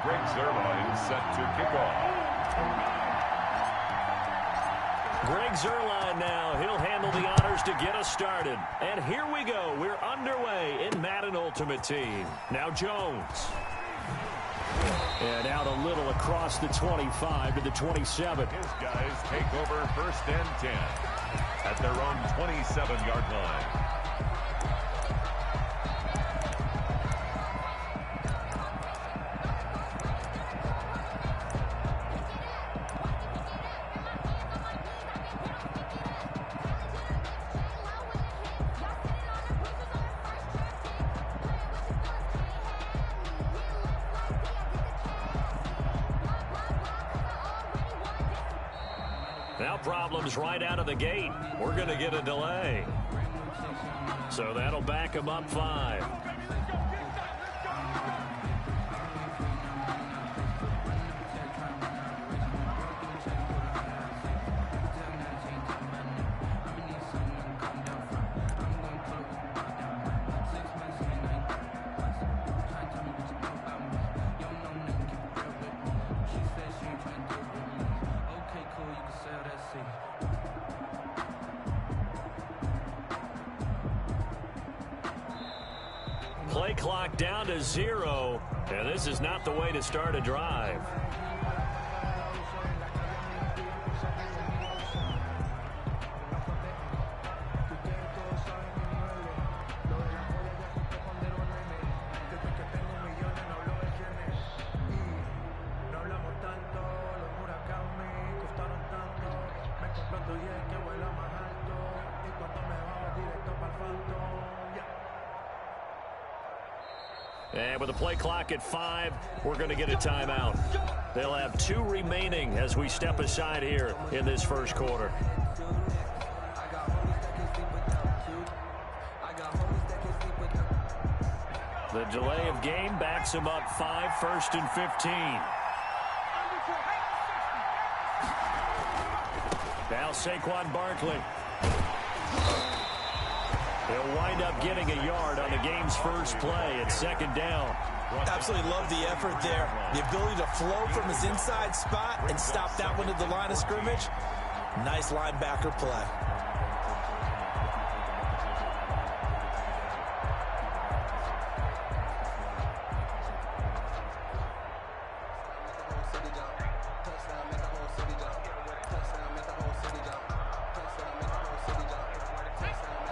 Greg Zuerlein set to kick off. Greg Zuerlein now. He'll handle the honors to get us started. And here we go. We're underway in Madden Ultimate Team. Now Jones. And out a little across the 25 to the 27. His guys take over 1st and 10 at their own 27-yard line. Now problems right out of the gate. We're going to get a delay. So that'll back him up 5. Play clock down to 0, and this is not the way to start a drive. And with the play clock at 5, we're going to get a timeout. They'll have 2 remaining as we step aside here in this first quarter. The delay of game backs him up 5, 1st and 15. Now Saquon Barkley. He'll wind up getting a yard on the game's first play at 2nd down. Absolutely love the effort there. The ability to flow from his inside spot and stop that one at the line of scrimmage. Nice linebacker play.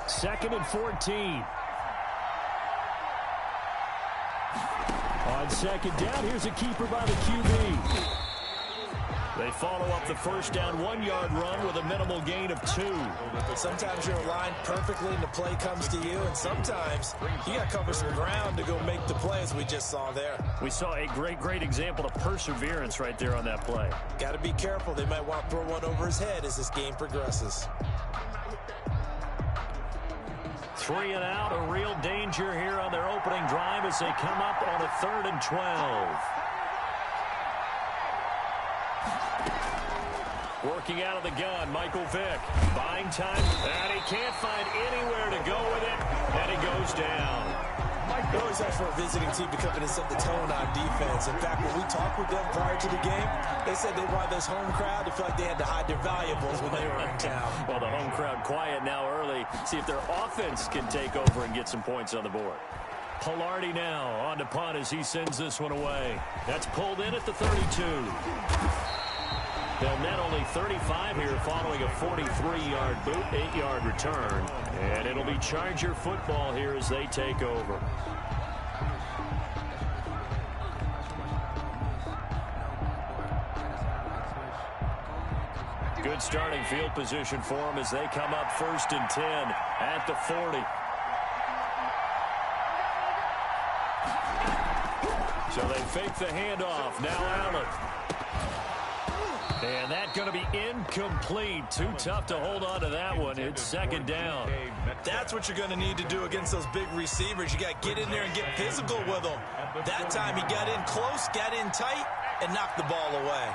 Second and 14. On 2nd down, here's a keeper by the QB. They follow up the first down 1-yard run with a minimal gain of 2. Sometimes you're aligned perfectly and the play comes to you, and sometimes you got to cover some ground to go make the play, as we just saw there. We saw a great example of perseverance right there on that play. Got to be careful. They might want to throw one over his head as this game progresses. 3 and out, a real danger here on their opening drive as they come up on a 3rd and 12. Working out of the gun, Michael Vick. Buying time, and he can't find anywhere to go with it, and he goes down. You always ask for a visiting team to come in and set the tone on defense. In fact, when we talked with them prior to the game, they said they wanted this home crowd to feel like they had to hide their valuables when they were in town. Well, the home crowd quiet now early. See if their offense can take over and get some points on the board. Pilardi now on the punt as he sends this one away. That's pulled in at the 32. They'll net only 35 here following a 43-yard boot, 8-yard return. And it'll be Charger football here as they take over. Good starting field position for them as they come up 1st and 10 at the 40. So they fake the handoff. Now Allen. And that's going to be incomplete. Too tough to hold on to that one. It's 2nd down. That's what you're going to need to do against those big receivers. You got to get in there and get physical with them. That time he got in close, got in tight, and knocked the ball away.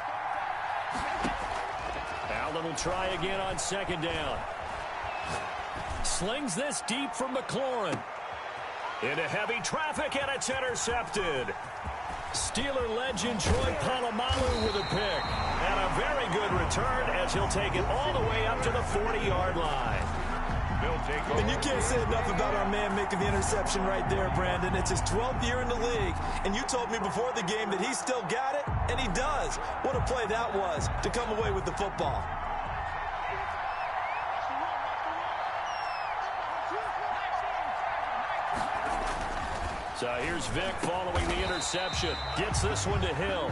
Allen will try again on 2nd down. Slings this deep from McLaurin. Into heavy traffic, and it's intercepted. Steeler legend Troy Polamalu with a pick. And a very good return as he'll take it all the way up to the 40-yard line. And you can't say enough about our man making the interception right there, Brandon. It's his 12th year in the league, and you told me before the game that he still got it, and he does. What a play that was to come away with the football. So here's Vick following the interception. Gets this one to Hill.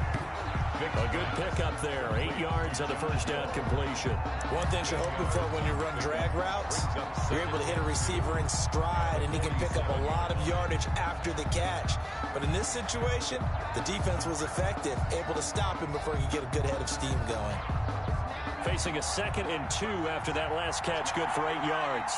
A good pickup there. 8 yards on the first down completion. One thing you're hoping for when you run drag routes, you're able to hit a receiver in stride, and he can pick up a lot of yardage after the catch. But in this situation, the defense was effective, able to stop him before he could get a good head of steam going. Facing a 2nd and 2 after that last catch, good for 8 yards.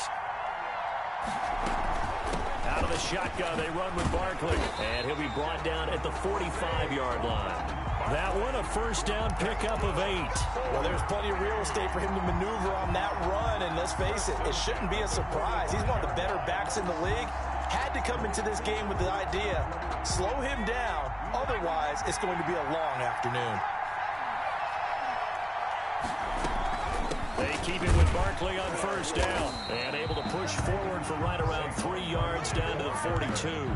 Out of the shotgun, they run with Barkley. And he'll be brought down at the 45-yard line. That one, a first down pickup of 8. Well, there's plenty of real estate for him to maneuver on that run. And let's face it, it shouldn't be a surprise. He's one of the better backs in the league. Had to come into this game with the idea, slow him down. Otherwise, it's going to be a long afternoon. They keep it with Barkley on first down. And able to push forward for right around 3 yards down to the 42.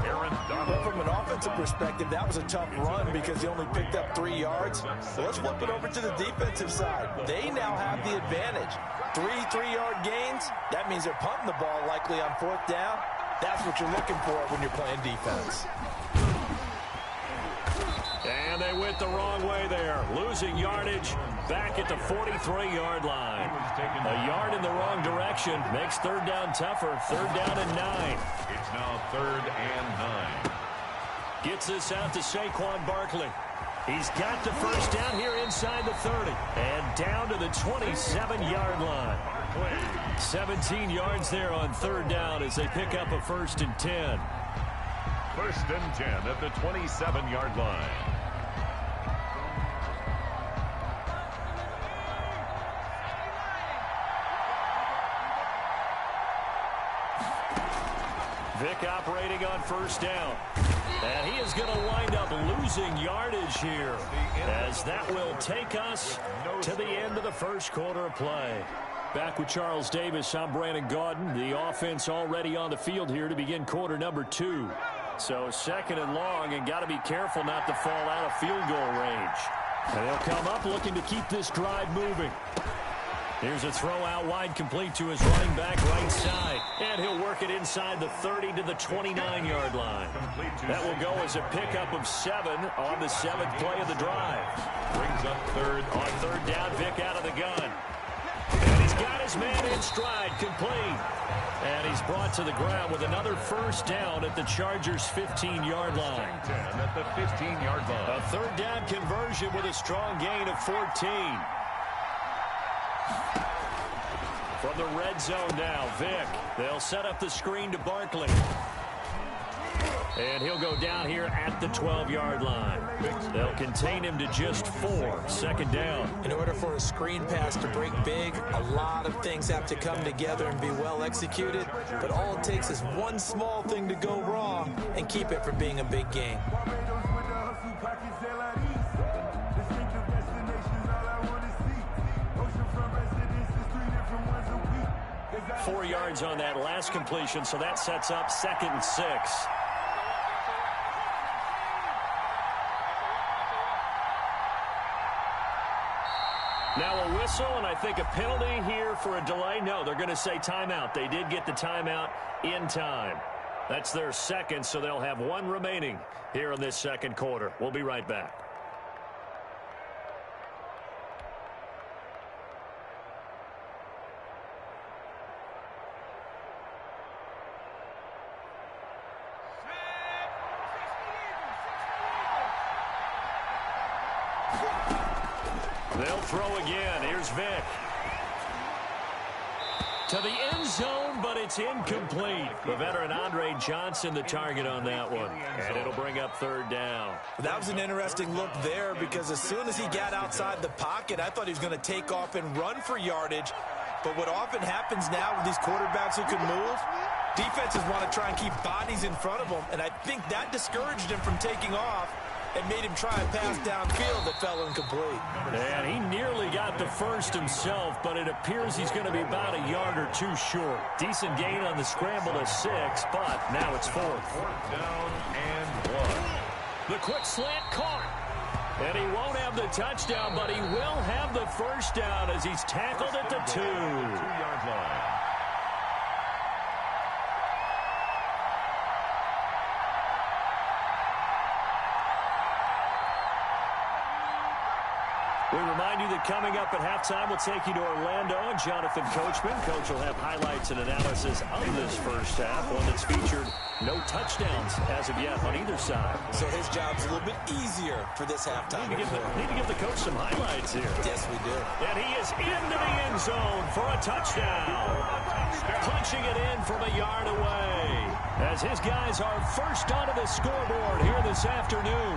Well, from an offensive perspective, that was a tough run because he only picked up 3 yards. So let's flip it over to the defensive side. They now have the advantage. 3 3-yard gains, that means they're punting the ball likely on 4th down. That's what you're looking for when you're playing defense. And they went the wrong way there. Losing yardage back at the 43-yard line. A yard in the wrong direction makes 3rd down tougher. 3rd down and 9. It's now 3rd and 9. Gets this out to Saquon Barkley. He's got the first down here inside the 30. And down to the 27-yard line. 17 yards there on 3rd down as they pick up a 1st and 10. 1st and 10 at the 27-yard line. Vick operating on first down. And he is going to wind up losing yardage here as that will take us to the end of the first quarter of play. Back with Charles Davis, I'm Brandon Gaudin. The offense already on the field here to begin quarter number 2. So 2nd and long, and got to be careful not to fall out of field goal range. And they'll come up looking to keep this drive moving. Here's a throw out wide, complete to his running back right side. And he'll work it inside the 30 to the 29-yard line. That will go as a pickup of 7 on the 7th play of the drive. Brings up 3rd. On 3rd down, Vick out of the gun. And he's got his man in stride, complete. And he's brought to the ground with another first down at the Chargers' 15-yard line. 10 at the 15-yard line. A 3rd down conversion with a strong gain of 14. From the red zone now, Vick. They'll set up the screen to Barkley. And he'll go down here at the 12-yard line. They'll contain him to just 4. 2nd down. In order for a screen pass to break big, a lot of things have to come together and be well executed. But all it takes is one small thing to go wrong and keep it from being a big game. 4 yards on that last completion, so that sets up 2nd and 6. Now a whistle, and I think a penalty here for a delay. No, they're going to say timeout. They did get the timeout in time. That's their 2nd, so they'll have 1 remaining here in this 2nd quarter. We'll be right back. They'll throw again. Here's Vick. To the end zone, but it's incomplete. The veteran Andre Johnson, the target on that one. And it'll bring up 3rd down. That was an interesting look there because as soon as he got outside the pocket, I thought he was going to take off and run for yardage. But what often happens now with these quarterbacks who can move, Defenses want to try and keep bodies in front of them, and I think that discouraged him from taking off and made him try a pass downfield that fell incomplete. And he nearly got the first himself, but it appears he's going to be about a yard or two short. Decent gain on the scramble of 6, but now it's 4th. 4th down and 1. The quick slant caught. And he won't have the touchdown, but he will have the first down as he's tackled at the 2. 2-yard line. We remind you that coming up at halftime, we'll take you to Orlando and Jonathan Coachman. Coach will have highlights and analysis of this first half, one that's featured no touchdowns as of yet on either side. So his job's a little bit easier for this halftime. Need to give the coach some highlights here. Yes, we do. And he is into the end zone for a touchdown. Punching it in from a yard away as his guys are first onto the scoreboard here this afternoon.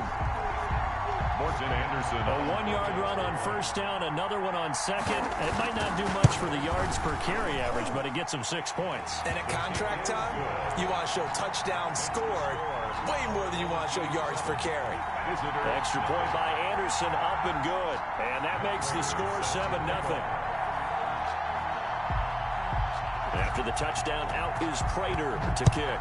Morton Anderson. A 1-yard run on first down, another one on second. It might not do much for the yards per carry average, but it gets him 6 points. And at contract time, you want to show touchdowns scored way more than you want to show yards per carry. Extra point by Anderson, up and good. And that makes the score 7-0. After the touchdown, out is Prater to kick.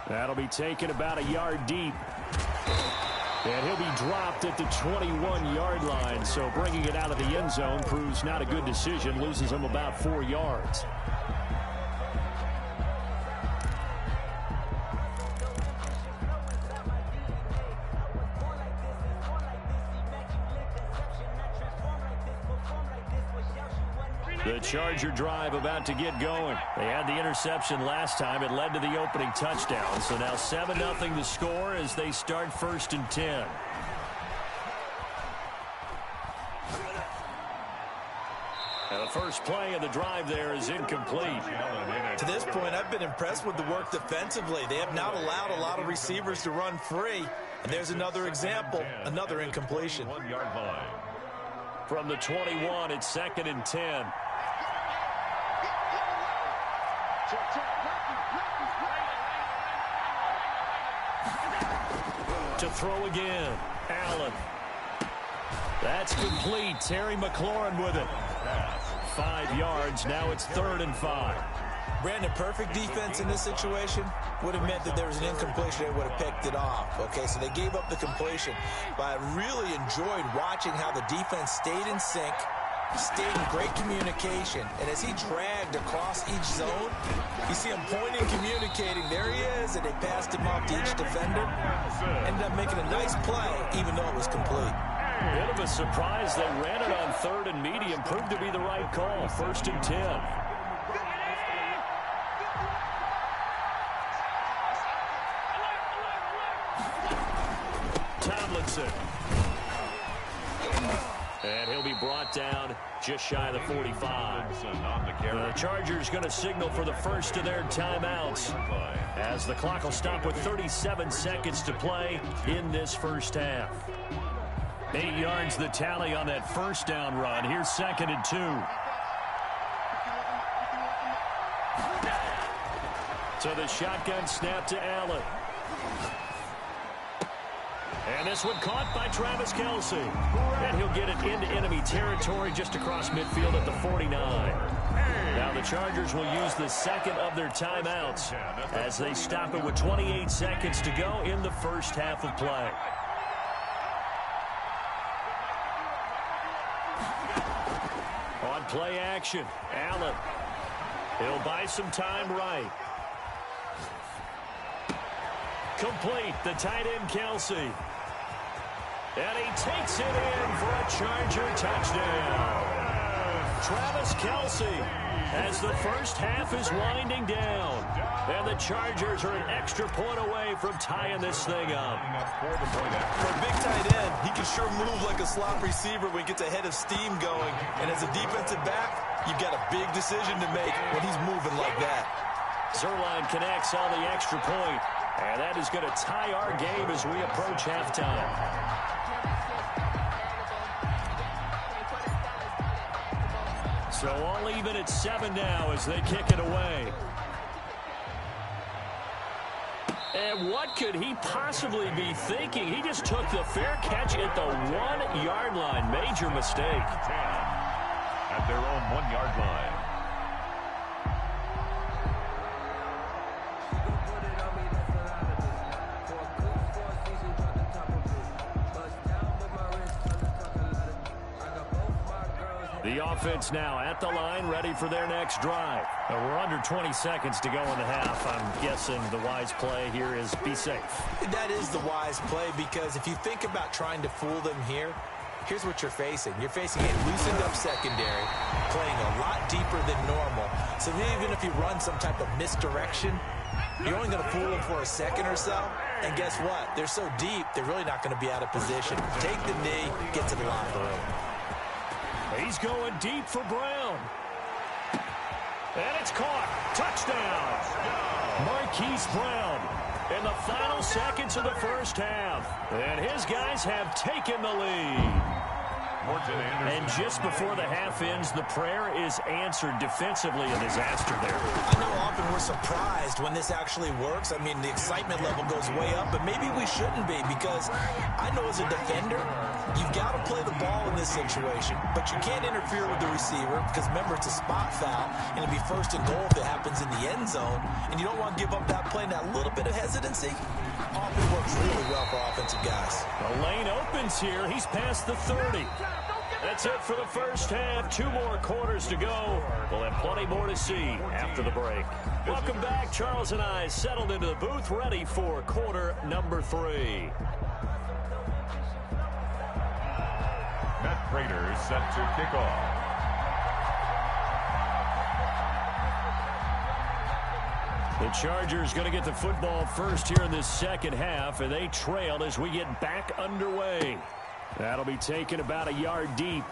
That'll be taken about a yard deep. And he'll be dropped at the 21-yard line. So bringing it out of the end zone proves not a good decision. Loses him about 4 yards. The Charger drive about to get going. They had the interception last time. It led to the opening touchdown. So now 7-0 the score as they start 1st and 10. And the first play of the drive there is incomplete. To this point, I've been impressed with the work defensively. They have not allowed a lot of receivers to run free. And there's another example, another incompletion. 1-yard line. From the 21, it's 2nd and 10. To throw again, Allen. That's complete. Terry McLaurin with it. 5 yards. Now it's 3rd and 5. Brandon, perfect defense in this situation would have meant that there was an incompletion. They would have picked it off. Okay, so they gave up the completion. But I really enjoyed watching how the defense stayed in sync, stayed in great communication. And as he dragged across each zone, you see him pointing, communicating. There he is, and they passed him off to each defender. Ended up making a nice play, even though it was complete. Bit of a surprise. They ran it on 3rd and medium. Proved to be the right call. 1st and 10. Tomlinson. And he'll be brought down just shy of the 45. The Chargers going to signal for the first of their timeouts as the clock will stop with 37 seconds to play in this first half. 8 yards the tally on that first down run. Here's 2nd and 2. So the shotgun snap to Allen. And this one caught by Travis Kelce. And he'll get it into enemy territory just across midfield at the 49. Now the Chargers will use the second of their timeouts as they stop it with 28 seconds to go in the first half of play. On play action, Allen. He'll buy some time right. Complete, the tight end Kelce. And he takes it in for a Charger touchdown. Travis Kelce as the first half is winding down. And the Chargers are an extra point away from tying this thing up. For a big tight end, he can sure move like a slot receiver when he gets a head of steam going. And as a defensive back, you've got a big decision to make when he's moving like that. Zerline connects on the extra point. And that is going to tie our game as we approach halftime. So all even at 7 now as they kick it away. And what could he possibly be thinking? He just took the fair catch at the 1-yard line. Major mistake. 10 at their own 1-yard line. The offense now at the line, ready for their next drive. We're under 20 seconds to go in the half. I'm guessing the wise play here is be safe. That is the wise play, because if you think about trying to fool them here, here's what you're facing. You're facing a loosened up secondary, playing a lot deeper than normal. So even if you run some type of misdirection, you're only going to fool them for a second or so. And guess what? They're so deep, they're really not going to be out of position. Take the knee, get to the locker room. He's going deep for Brown. And it's caught. Touchdown. Marquise Brown in the final seconds of the first half. And his guys have taken the lead. And just before the half ends, the prayer is answered defensively. A disaster there. I know often we're surprised when this actually works. I mean, the excitement level goes way up, but maybe we shouldn't be, because I know as a defender, you've got to play the ball in this situation, but you can't interfere with the receiver because, remember, it's a spot foul, and it'll be first and goal if it happens in the end zone, and you don't want to give up that play. And that little bit of hesitancy often works really well for offensive guys. The lane opens here. He's past the 30. That's it for the first half. 2 more quarters to go. We'll have plenty more to see after the break. Welcome back. Charles and I settled into the booth, ready for quarter number 3. Matt Prater set to kick off. The Chargers going to get the football first here in this second half, and they trailed as we get back underway. That'll be taken about a yard deep.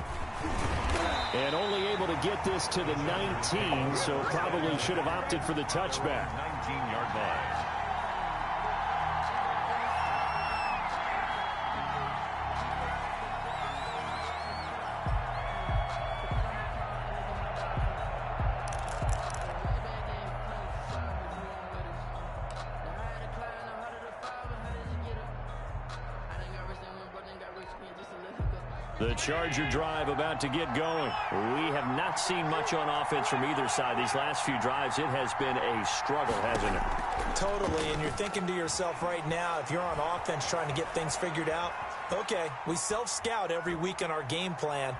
And only able to get this to the 19, so probably should have opted for the touchback. 19-yard line. The Charger drive about to get going. We have not seen much on offense from either side. These last few drives, it has been a struggle, hasn't it? Totally, and you're thinking to yourself right now, if you're on offense trying to get things figured out, okay, we self-scout every week on our game plan.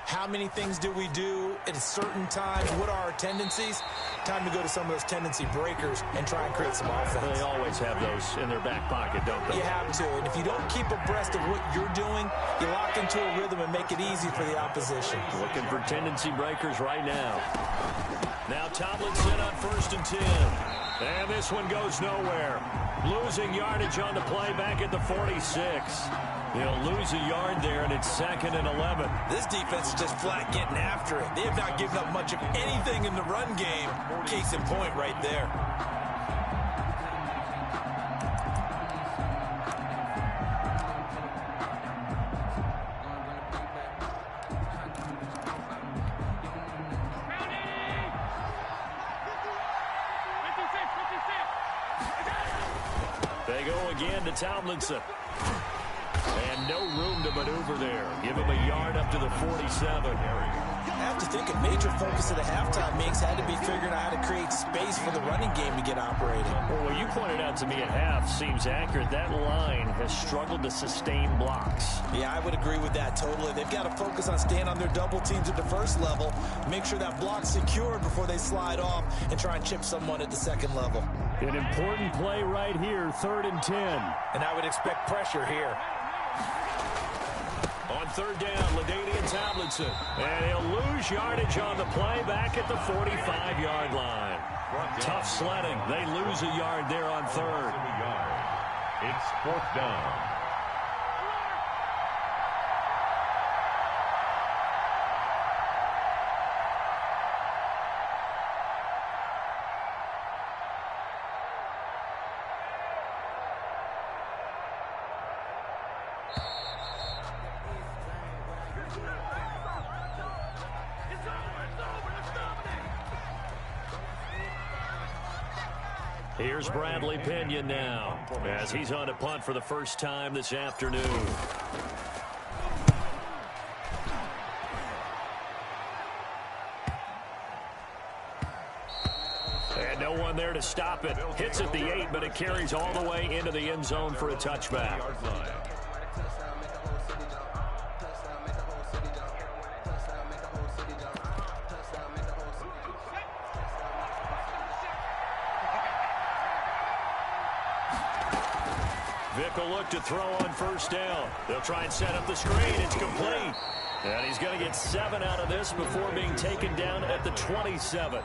How many things do we do at a certain time? What are our tendencies? Time to go to some of those tendency breakers and try and create some offense. They always have those in their back pocket, don't they? You have to, and if you don't keep abreast of what you're doing, you lock into a rhythm and make it easy for the opposition. Looking for tendency breakers right now. Now Tomlinson on 1st and 10. And this one goes nowhere. Losing yardage on the play back at the 46. He'll lose a yard there, and it's 2nd and 11. This defense is just flat getting after it. They have not given up much of anything in the run game. Case in point right there. They go again to Tomlinson. And no room to maneuver there. Give him a yard up to the 47. I have to think a major focus of the halftime meetings had to be figuring out how to create space for the running game to get operating. Well, what you pointed out to me at half seems accurate. That line has struggled to sustain blocks. Yeah, I would agree with that totally. They've got to focus on staying on their double teams at the first level, make sure that block's secured before they slide off and try and chip someone at the second level. An important play right here, 3rd and 10. And I would expect pressure here. On 3rd down, LaDainian Tomlinson. And he'll lose yardage on the play back at the 45-yard line. Tough sledding. They lose a yard there on 3rd. It's 4th down. Here's Bradley Pinion now, as he's on to punt for the first time this afternoon. And no one there to stop it. Hits at the 8, but it carries all the way into the end zone for a touchback. Vic will look to throw on first down. They'll try and set up the screen. It's complete. And he's going to get 7 out of this before being taken down at the 27.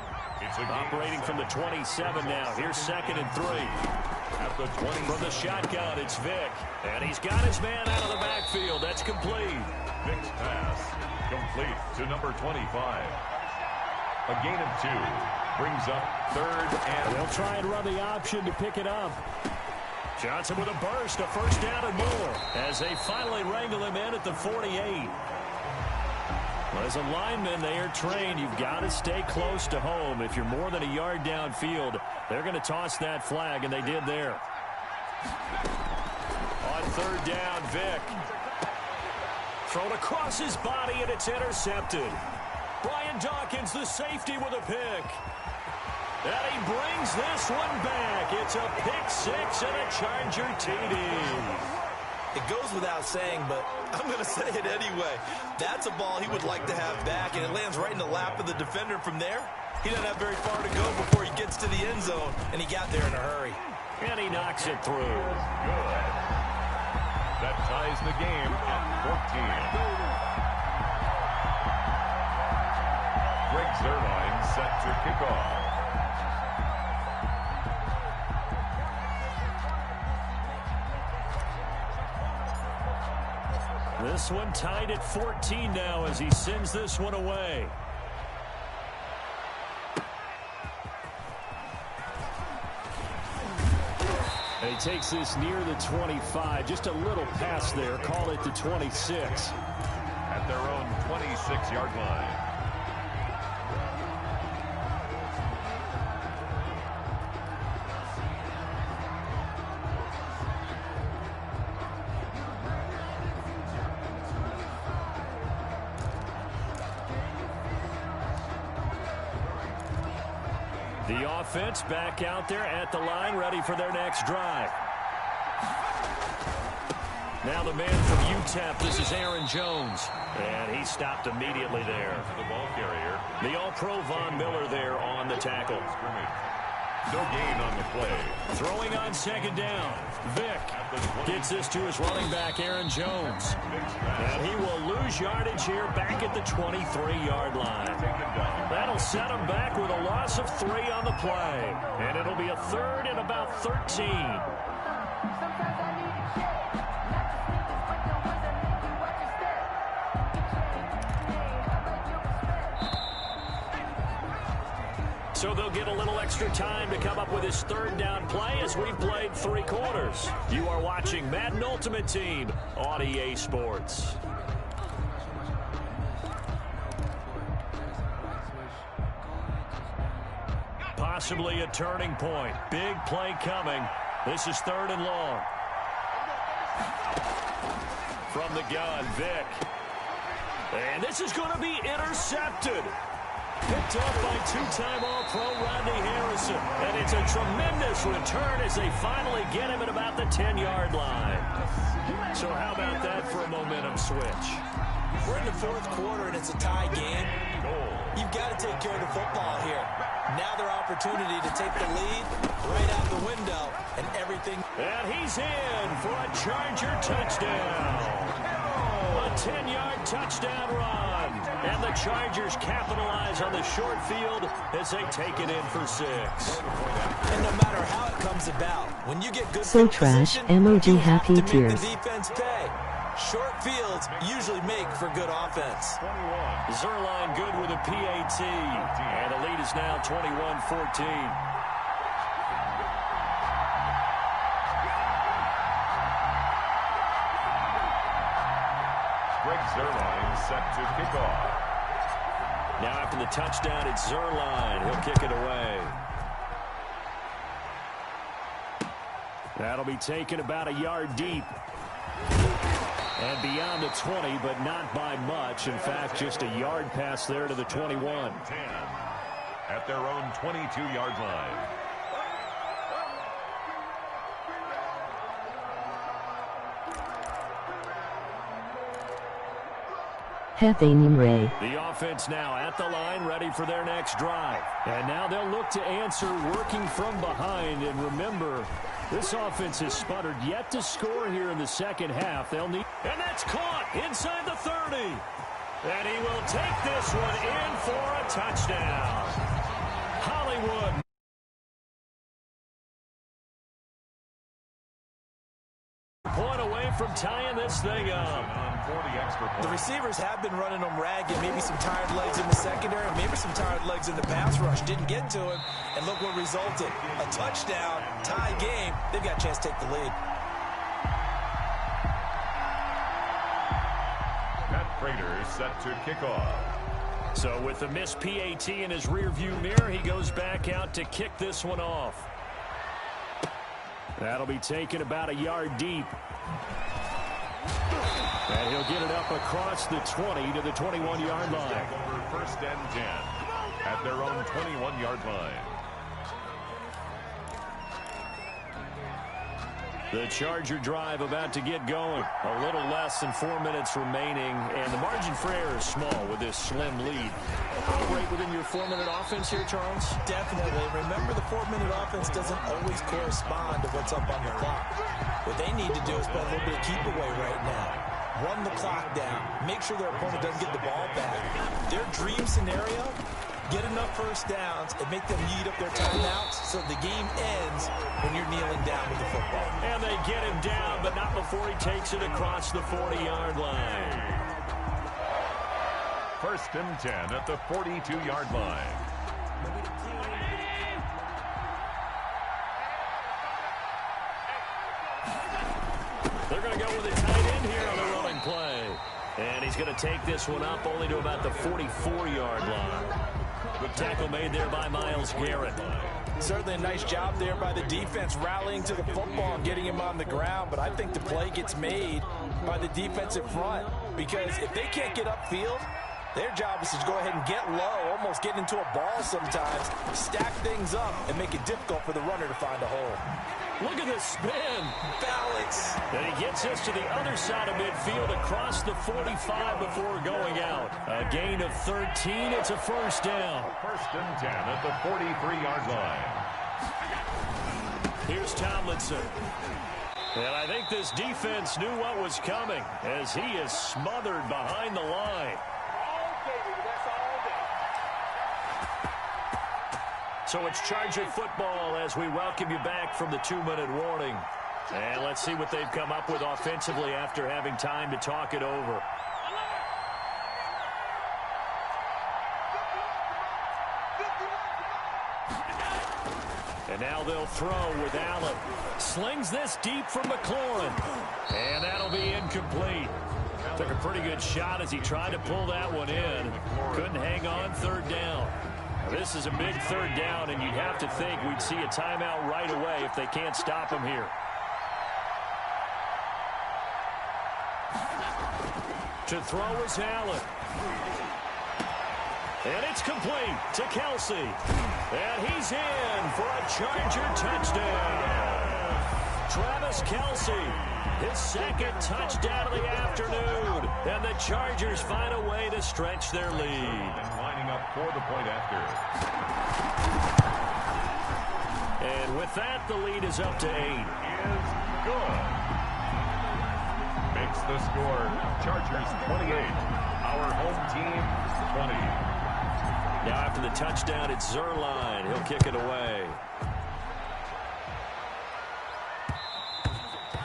Operating from the 27 now. Here's 2nd and 3. At the 20. From the shotgun, it's Vic. And he's got his man out of the backfield. That's complete. Vic's pass complete to number 25. A gain of 2 brings up 3rd and... They'll try and run the option to pick it up. Johnson with a burst, a first down and more, as they finally wrangle him in at the 48. Well, as a lineman, they are trained. You've got to stay close to home. If you're more than a yard downfield, they're going to toss that flag, and they did there. On 3rd down, Vic. Thrown across his body, and it's intercepted. Brian Dawkins, the safety, with a pick. And he brings this one back. It's a pick 6 and a Charger TD. It goes without saying, but I'm going to say it anyway. That's a ball he would like to have back, and it lands right in the lap of the defender from there. He doesn't have very far to go before he gets to the end zone, and he got there in a hurry. And he knocks it through. Good. That ties the game at 14. Greg Zuerlein set to kick off. This one tied at 14 now as he sends this one away. And he takes this near the 25. Just a little pass there. Call it the 26. At their own 26-yard line. The offense back out there at the line, ready for their next drive. Now the man from UTEP, this is Aaron Jones. And he stopped immediately there. The ball carrier. The All-Pro Von Miller there on the tackle. No gain on the play. Throwing on 2nd down. Vic gets this to his running back, Aaron Jones. And he will lose yardage here back at the 23-yard line. That'll set him back with a loss of 3 on the play. And it'll be a 3rd and about 13. So they'll get a little extra time to come up with his 3rd down play as we've played 3 quarters. You are watching Madden Ultimate Team on EA Sports. Possibly a turning point. Big play coming. This is 3rd and long. From the gun, Vic. And this is going to be intercepted. Picked up by 2-time All-Pro Rodney Harrison. And it's a tremendous return as they finally get him at about the 10-yard line. So how about that for a momentum switch? We're in the 4th quarter, and it's a tie game. You've got to take care of the football here. Now their opportunity to take the lead right out the window, and everything. And he's in for a Charger touchdown. A 10-yard touchdown run. And the Chargers capitalize on the short field as they take it in for 6. And no matter how it comes about, when you get good So trash, emoji happy to tears. make the defense pay. Short fields usually make for good offense. Zuerlein good with a PAT. And the lead is now 21-14. Greg Zuerlein set to kick off. Now after the touchdown, it's Zuerlein. He'll kick it away. That'll be taken about a yard deep. And beyond the 20, but not by much. In fact, just a yard pass there to the 21. 10 at their own 22-yard line. The offense now at the line, ready for their next drive. And now they'll look to answer working from behind. And remember, this offense has sputtered yet to score here in the second half. They'll need... And that's caught inside the 30. And he will take this one in for a touchdown. Hollywood. Point away from tying this thing up. The receivers have been running them ragged. Maybe some tired legs in the secondary, maybe some tired legs in the pass rush. Didn't get to him, and look what resulted. A touchdown, tie game. They've got a chance to take the lead. Pat Prater set to kick off. So with the missed PAT in his rearview mirror, he goes back out to kick this one off. That'll be taken about a yard deep. And he'll get it up across the 20 to the 21-yard line. First and 10 at their own 21-yard line. The Charger drive about to get going. A little less than 4 minutes remaining, and the margin for error is small with this slim lead. Operate within your 4-minute offense here, Charles? Definitely. Remember, the 4-minute offense doesn't always correspond to what's up on the clock. What they need to do is play a little bit of keep away right now. Run the clock down. Make sure their opponent doesn't get the ball back. Their dream scenario, get enough first downs and make them eat up their timeouts so the game ends when you're kneeling down with the football. And they get him down, but not before he takes it across the 40-yard line. First and 10 at the 42-yard line. They're going to go with a tight end here on the running play. And he's going to take this one up only to about the 44-yard line. Good tackle made there by Myles Garrett. Certainly a nice job there by the defense rallying to the football and getting him on the ground. But I think the play gets made by the defensive front, because if they can't get upfield, their job is to go ahead and get low, almost get into a ball sometimes, stack things up, and make it difficult for the runner to find a hole. Look at this spin. Balance. And he gets us to the other side of midfield across the 45 before going out. A gain of 13. It's a first down. First and 10 at the 43-yard line. Here's Tomlinson. And I think this defense knew what was coming as he is smothered behind the line. So it's Charger football as we welcome you back from the 2-minute warning. And let's see what they've come up with offensively after having time to talk it over. And now they'll throw with Allen. Slings this deep from McLaurin. And that'll be incomplete. Took a pretty good shot as he tried to pull that one in. Couldn't hang on, third down. This is a big third down, and you'd have to think we'd see a timeout right away if they can't stop him here. To throw is Allen. And it's complete to Kelsey. And he's in for a Charger touchdown. Travis Kelsey, his second touchdown of the afternoon. And the Chargers find a way to stretch their lead. Lining up for the point after. And with that, the lead is up to 8. Is good. Makes the score Chargers 28. Our home team 20. Now after the touchdown, it's Zerline. He'll kick it away.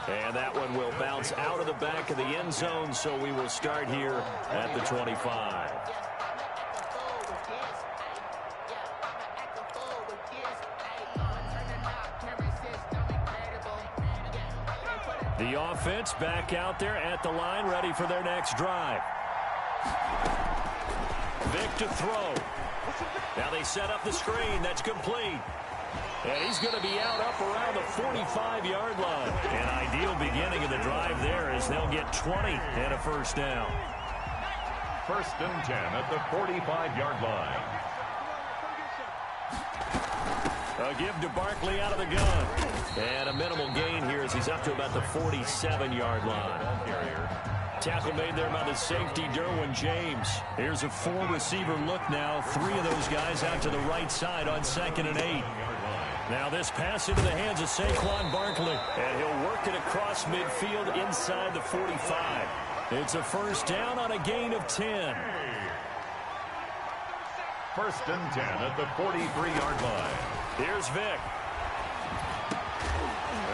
And that one will bounce out of the back of the end zone, so we will start here at the 25. The offense back out there at the line, ready for their next drive. Vic to throw. Now they set up the screen. That's complete. And he's going to be out up around the 45-yard line. An ideal beginning of the drive there as they'll get 20 and a first down. 1st and 10 at the 45-yard line. A give to Barkley out of the gun. And a minimal gain here as he's up to about the 47-yard line. Tackle made there by the safety, Derwin James. Here's a 4-receiver look now. 3 of those guys out to the right side on 2nd and 8. Now this pass into the hands of Saquon Barkley. And he'll work it across midfield inside the 45. It's a first down on a gain of 10. 1st and 10 at the 43-yard line. Here's Vick.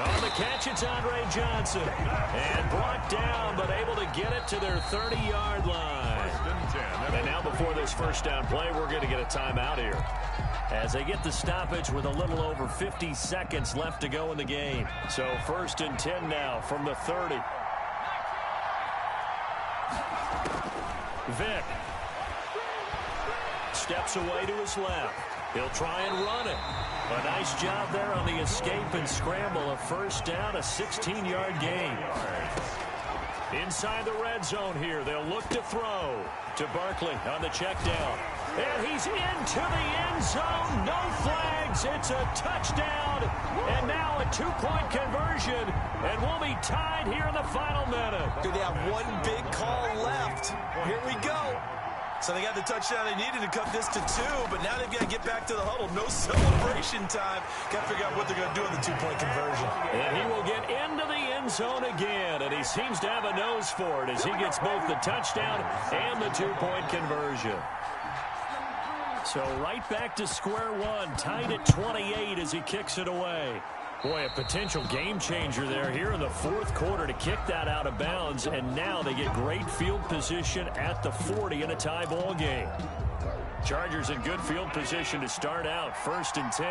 On the catch, it's Andre Johnson. And blocked down, but able to get it to their 30-yard line. 1st and 10. And now before this first down play, we're going to get a timeout here. As they get the stoppage with a little over 50 seconds left to go in the game. So 1st and 10 now from the 30. Vick steps away to his left. He'll try and run it. A nice job there on the escape and scramble. A first down, a 16-yard gain. Inside the red zone here. They'll look to throw to Barkley on the check down. And he's into the end zone. No flags. It's a touchdown. And now a 2-point conversion. And we'll be tied here in the final minute. They have one big call left. Here we go. So they got the touchdown they needed to cut this to 2, but now they've got to get back to the huddle. No celebration time. Got to figure out what they're going to do in the 2-point conversion. And he will get into the end zone again, and he seems to have a nose for it as he gets both the touchdown and the 2-point conversion. So right back to square one, tied at 28 as he kicks it away. Boy, a potential game changer there here in the 4th quarter to kick that out of bounds, and now they get great field position at the 40 in a tie ball game. Chargers in good field position to start out. 1st and 10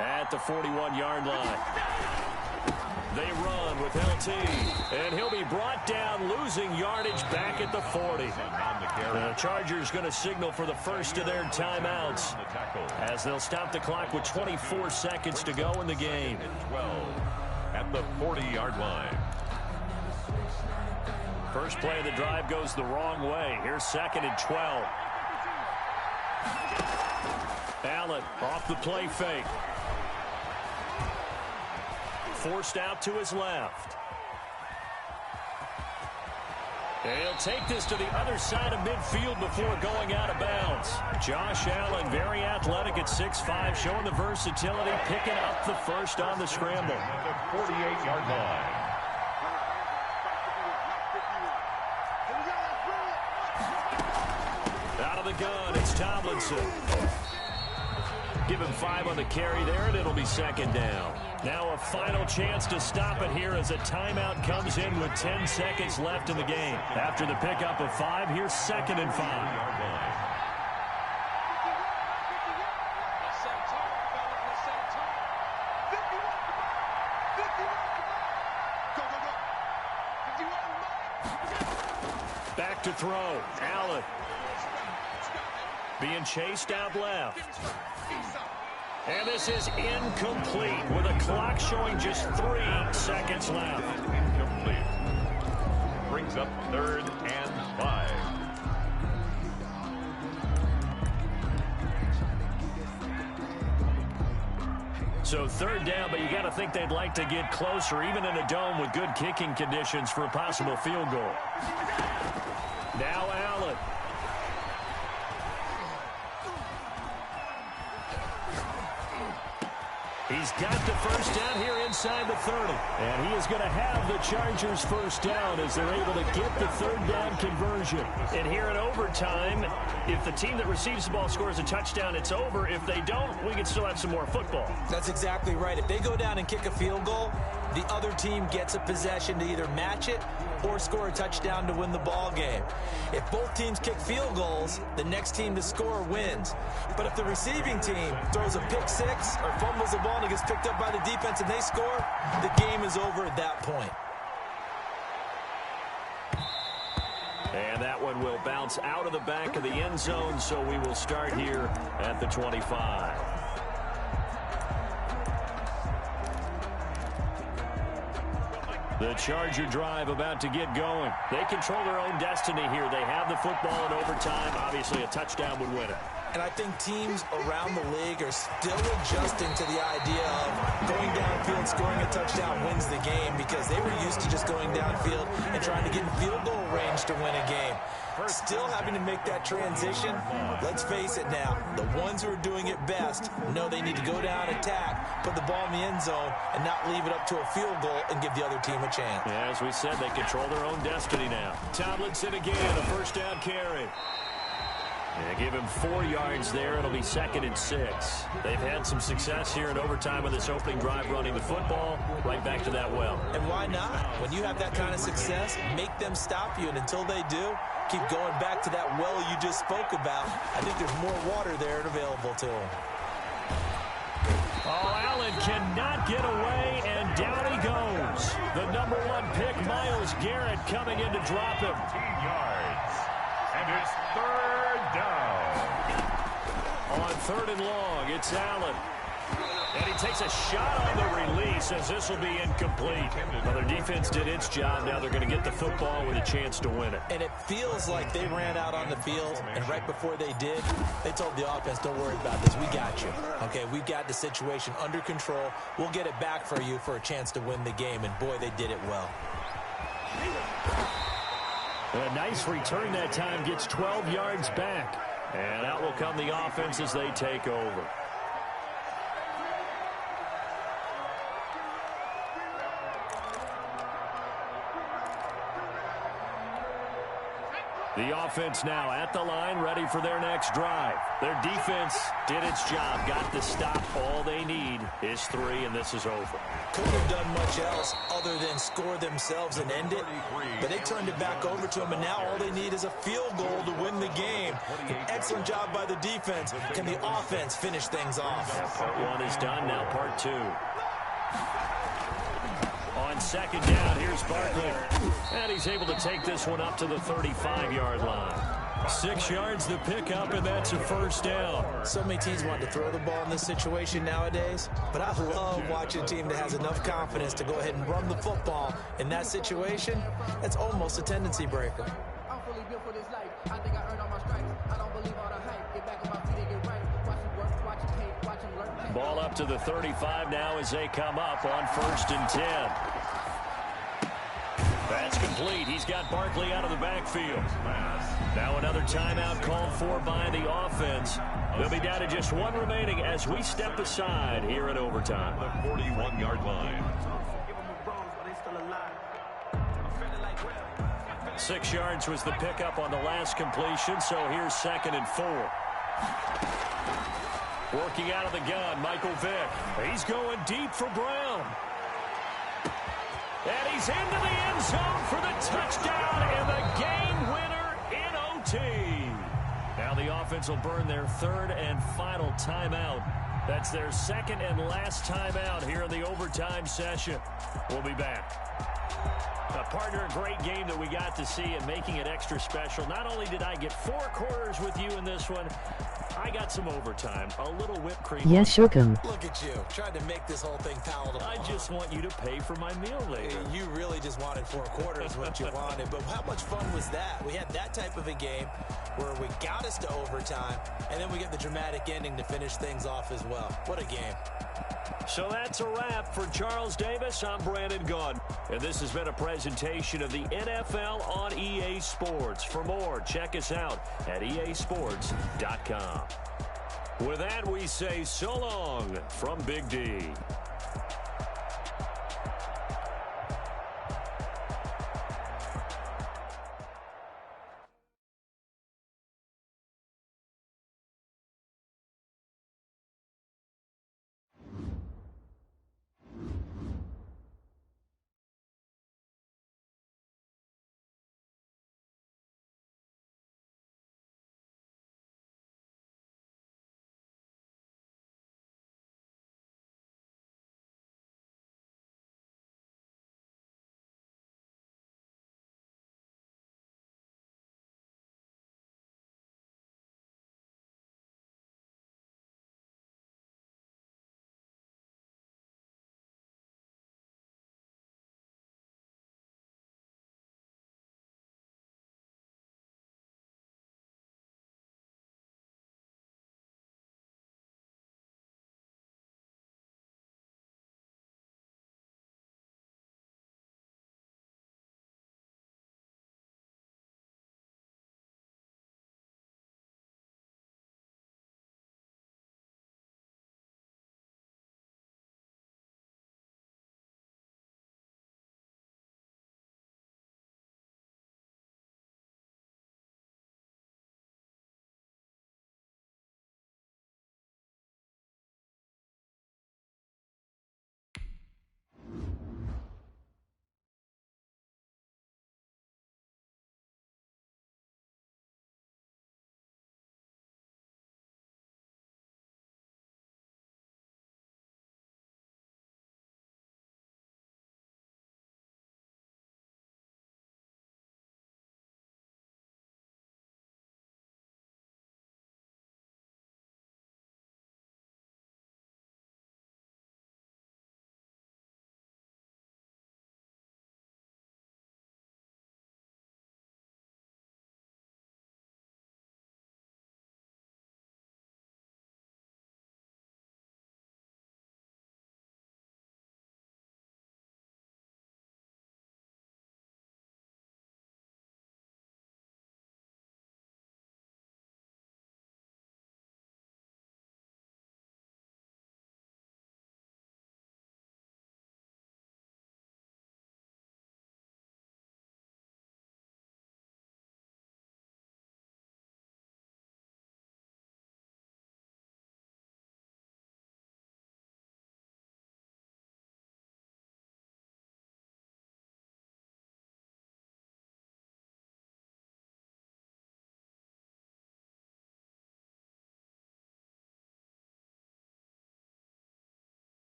at the 41-yard line. They run with LT, and he'll be brought down, losing yardage back at the 40. The Chargers going to signal for the first of their timeouts as they'll stop the clock with 24 seconds to go in the game. 12 at the 40-yard line. First play of the drive goes the wrong way. Here's 2nd and 12. Allen off the play fake. Forced out to his left. And he'll take this to the other side of midfield before going out of bounds. Josh Allen, very athletic at 6'5", showing the versatility, picking up the first on the scramble. At the 48-yard line. Out of the gun, it's Tomlinson. Give him 5 on the carry there, and it'll be 2nd down. Now a final chance to stop it here as a timeout comes in with 10 seconds left in the game. After the pickup of 5, here's 2nd and 5. Back to throw. Allen. Being chased out left. And this is incomplete with a clock showing just 3 seconds left. Incomplete. Brings up 3rd and 5. So 3rd down, but you got to think they'd like to get closer, even in a dome with good kicking conditions for a possible field goal. Now Allen. He's got the first down here inside the 30. And he is going to have the Chargers first down as they're able to get the 3rd down conversion. And here in overtime, if the team that receives the ball scores a touchdown, it's over. If they don't, we can still have some more football. That's exactly right. If they go down and kick a field goal, the other team gets a possession to either match it or score a touchdown to win the ball game. If both teams kick field goals, the next team to score wins. But if the receiving team throws a pick 6 or fumbles the ball and it gets picked up by the defense and they score, the game is over at that point. And that one will bounce out of the back of the end zone, so we will start here at the 25. The Charger drive about to get going. They control their own destiny here. They have the football in overtime. Obviously, a touchdown would win it. And I think teams around the league are still adjusting to the idea of going downfield, scoring a touchdown wins the game, because they were used to just going downfield and trying to get in field goal range to win a game. Still having to make that transition. Let's face it now, the ones who are doing it best know they need to go down, attack, put the ball in the end zone, and not leave it up to a field goal and give the other team a chance. Yeah, as we said, they control their own destiny now. Tomlinson again, a first down carry. Yeah, give him 4 yards there. It'll be 2nd and 6. They've had some success here in overtime with this opening drive running the football. Right back to that well. And why not? When you have that kind of success, make them stop you. And until they do, keep going back to that well you just spoke about. I think there's more water there and available to them. Oh, Allen cannot get away, and down he goes. The number 1 pick, Myles Garrett, coming in to drop him. 15 yards. And it's 3rd down. On 3rd and long, it's Allen. And he takes a shot on the release as this will be incomplete. Well, their defense did its job. Now they're going to get the football with a chance to win it. And it feels like they ran out on the field, and right before they did, they told the offense, don't worry about this. We got you. Okay, we've got the situation under control. We'll get it back for you for a chance to win the game. And, boy, they did it well. A nice return that time, gets 12 yards back. And out will come the offense as they take over. The offense now at the line, ready for their next drive. Their defense did its job, got the stop. All they need is 3, and this is over. Couldn't have done much else other than score themselves and end it, but they turned it back over to them, and now all they need is a field goal to win the game. An excellent job by the defense. Can the offense finish things off? Yeah, part 1 is done, now part 2. On 2nd down, here's Barkley. And he's able to take this one up to the 35-yard line. 6 yards the pickup, and that's a 1st down. So many teams want to throw the ball in this situation nowadays, but I love watching a team that has enough confidence to go ahead and run the football. In that situation, that's almost a tendency breaker. I'm fully built for this life. I think I earned all my stripes. I don't believe all the hype. Get back on my feet and get right. Watch it work, watch it hate, watch it learn. Ball up to the 35 now as they come up on 1st and 10. That's complete. He's got Barkley out of the backfield. Now another timeout called for by the offense. They'll be down to just 1 remaining as we step aside here in overtime. The 41-yard line. 6 yards was the pickup on the last completion, so here's 2nd and 4. Working out of the gun, Michael Vick. He's going deep for Brown. And he's into the end zone for the touchdown and the game winner in OT. Now the offense will burn their 3rd and final timeout. That's their 2nd and last timeout here in the overtime session. We'll be back. Partner, a great game that we got to see and making it extra special. Not only did I get 4 quarters with you in this one, I got some overtime, a little whipped cream. Yes, welcome. Look at you, trying to make this whole thing palatable. I just want you to pay for my meal later. You really just wanted 4 quarters, what you wanted. But how much fun was that? We had that type of a game where we got us to overtime, and then we get the dramatic ending to finish things off as well. What a game. So that's a wrap for Charles Davis. I'm Brandon Gunn. And this has been a presentation of the NFL on EA Sports. For more, check us out at easports.com. With that, we say so long from Big D.